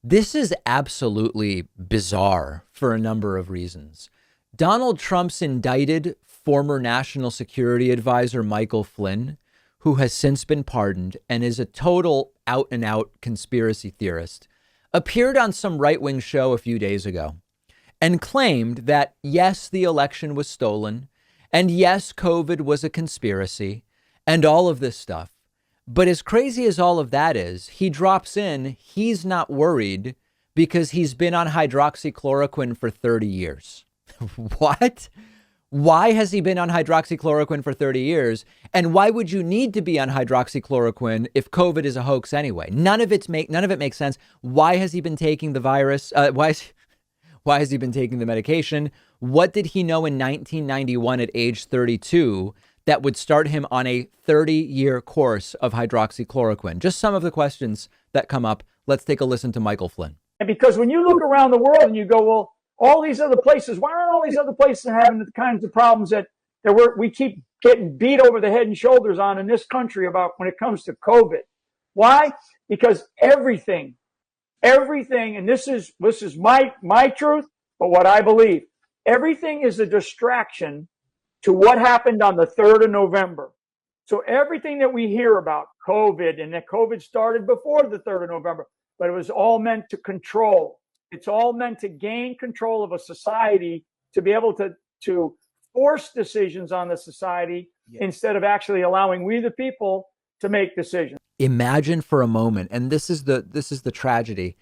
This is absolutely bizarre for a number of reasons. Donald Trump's indicted former National Security Advisor Michael Flynn, who has since been pardoned and is a total out and out conspiracy theorist, appeared on some right wing show a few days ago and claimed that, yes, the election was stolen and yes, COVID was a conspiracy and all of this stuff. But as crazy as all of that is, he drops in, he's not worried because he's been on hydroxychloroquine for 30 years. What? Why has he been on hydroxychloroquine for 30 years? And why would you need to be on hydroxychloroquine if COVID is a hoax anyway? None of it makes sense. Why has he been taking the virus? Why has he been taking the medication? What did he know in 1991 at age 32 that would start him on a 30-year course of hydroxychloroquine? Just some of the questions that come up. Let's take a listen to Michael Flynn. And because when you look around the world and you go, well, all these other places, why aren't all these other places having the kinds of problems that we keep getting beat over the head and shoulders on in this country about when it comes to COVID? Why? Because everything, and this is my truth, but what I believe, everything is a distraction to what happened on the 3rd of November. So everything that we hear about COVID, and that COVID started before the 3rd of November, but it was all meant to control. It's all meant to gain control of a society, to be able to force decisions on the society instead of actually allowing we the people to make decisions. Imagine for a moment, and this is the tragedy.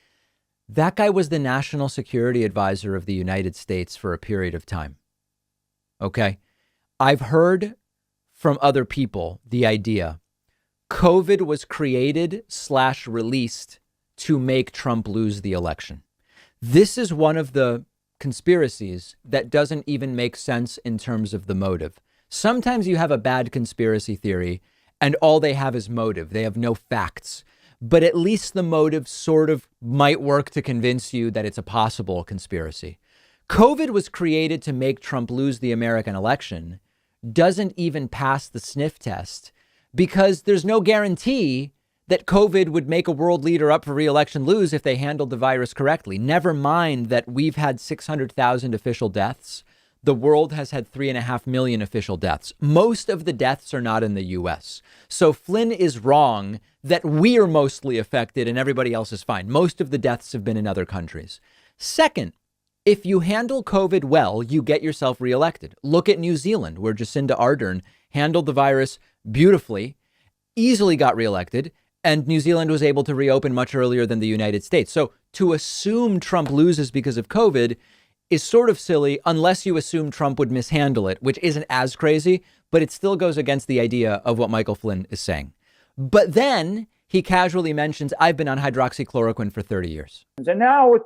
That guy was the National Security Advisor of the United States for a period of time. Okay. I've heard from other people the idea COVID was created/released to make Trump lose the election. This is one of the conspiracies that doesn't even make sense in terms of the motive. Sometimes you have a bad conspiracy theory and all they have is motive. They have no facts, but at least the motive sort of might work to convince you that it's a possible conspiracy. COVID was created to make Trump lose the American election doesn't even pass the sniff test because there's no guarantee that COVID would make a world leader up for re-election lose if they handled the virus correctly. Never mind that we've had 600,000 official deaths. The world has had 3.5 million official deaths. Most of the deaths are not in the US. So Flynn is wrong that we're mostly affected and everybody else is fine. Most of the deaths have been in other countries. Second, if you handle COVID well, you get yourself reelected. Look at New Zealand, where Jacinda Ardern handled the virus beautifully, easily got reelected, and New Zealand was able to reopen much earlier than the United States. So to assume Trump loses because of COVID is sort of silly unless you assume Trump would mishandle it, which isn't as crazy, but it still goes against the idea of what Michael Flynn is saying. But then he casually mentions, I've been on hydroxychloroquine for 30 years. And now with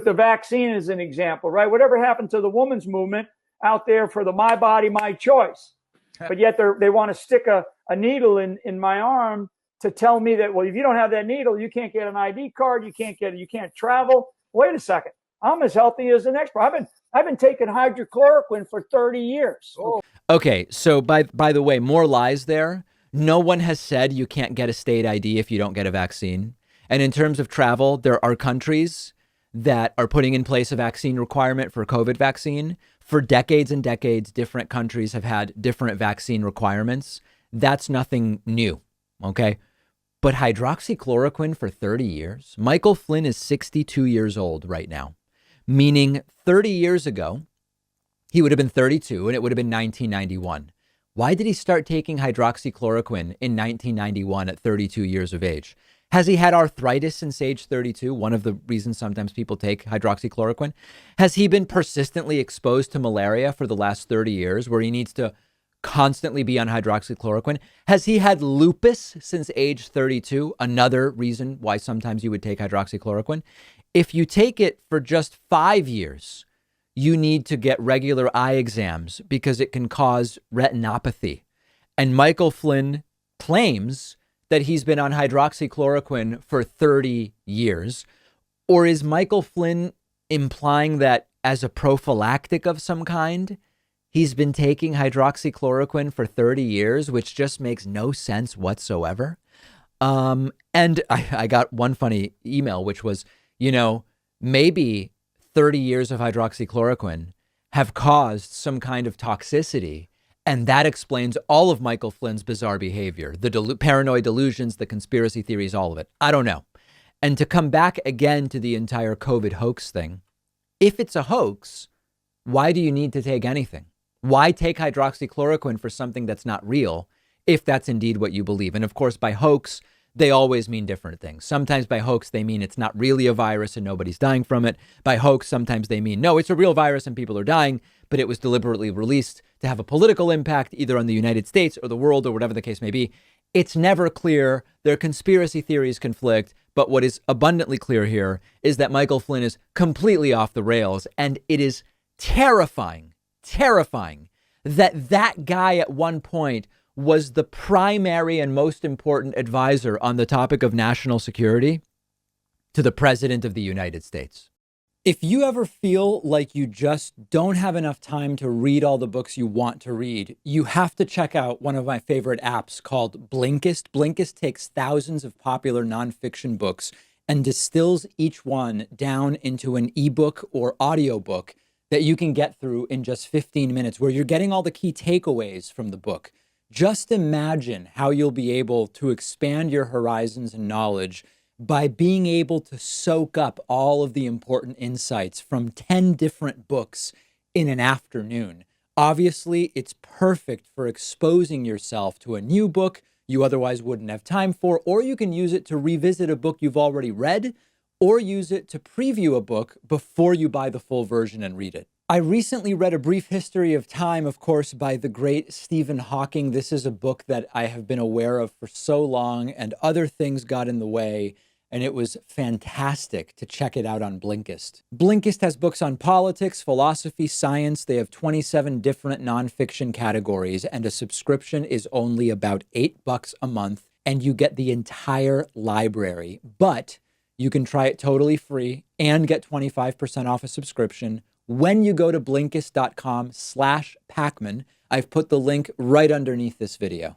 the vaccine as an example, right? Whatever happened to the women's movement out there for the my body, my choice? But yet they want to stick a needle in my arm to tell me that, well, if you don't have that needle, you can't get an ID card, you can't travel. Wait a second. I'm as healthy as the next person. I've been taking hydrochloroquine for 30 years. Oh. Okay, so by the way, more lies there. No one has said you can't get a state ID if you don't get a vaccine. And in terms of travel, there are countries that are putting in place a vaccine requirement for COVID vaccine. For decades and decades, different countries have had different vaccine requirements. That's nothing new, okay? But hydroxychloroquine for 30 years? Michael Flynn is 62 years old right now, meaning 30 years ago, he would have been 32 and it would have been 1991. Why did he start taking hydroxychloroquine in 1991 at 32 years of age? Has he had arthritis since age 32? One of the reasons sometimes people take hydroxychloroquine. Has he been persistently exposed to malaria for the last 30 years where he needs to constantly be on hydroxychloroquine? Has he had lupus since age 32? Another reason why sometimes you would take hydroxychloroquine. If you take it for just 5 years, you need to get regular eye exams because it can cause retinopathy. And Michael Flynn claims that he's been on hydroxychloroquine for 30 years. Or is Michael Flynn implying that as a prophylactic of some kind, he's been taking hydroxychloroquine for 30 years, which just makes no sense whatsoever? And I got one funny email, which was, You know, maybe 30 years of hydroxychloroquine have caused some kind of toxicity. And that explains all of Michael Flynn's bizarre behavior, the paranoid delusions, the conspiracy theories, all of it. I don't know. And to come back again to the entire COVID hoax thing, if it's a hoax, why do you need to take anything? Why take hydroxychloroquine for something that's not real, if that's indeed what you believe? And of course, by hoax, they always mean different things. Sometimes by hoax, they mean it's not really a virus and nobody's dying from it. By hoax, sometimes they mean, no, it's a real virus and people are dying, but it was deliberately released to have a political impact either on the United States or the world or whatever the case may be. It's never clear. Their conspiracy theories conflict. But what is abundantly clear here is that Michael Flynn is completely off the rails. And it is terrifying that that guy at one point was the primary and most important advisor on the topic of national security to the president of the United States. If you ever feel like you just don't have enough time to read all the books you want to read, you have to check out one of my favorite apps called Blinkist. Blinkist takes thousands of popular nonfiction books and distills each one down into an ebook or audiobook that you can get through in just 15 minutes, where you're getting all the key takeaways from the book. Just imagine how you'll be able to expand your horizons and knowledge by being able to soak up all of the important insights from 10 different books in an afternoon. Obviously, it's perfect for exposing yourself to a new book you otherwise wouldn't have time for, or you can use it to revisit a book you've already read, or use it to preview a book before you buy the full version and read it. I recently read A Brief History of Time, of course, by the great Stephen Hawking. This is a book that I have been aware of for so long, and other things got in the way, and it was fantastic to check it out on Blinkist. Blinkist has books on politics, philosophy, science. They have 27 different nonfiction categories, and a subscription is only about $8 a month, and you get the entire library. But you can try it totally free and get 25% off a subscription when you go to Blinkist.com/Pakman. I've put the link right underneath this video.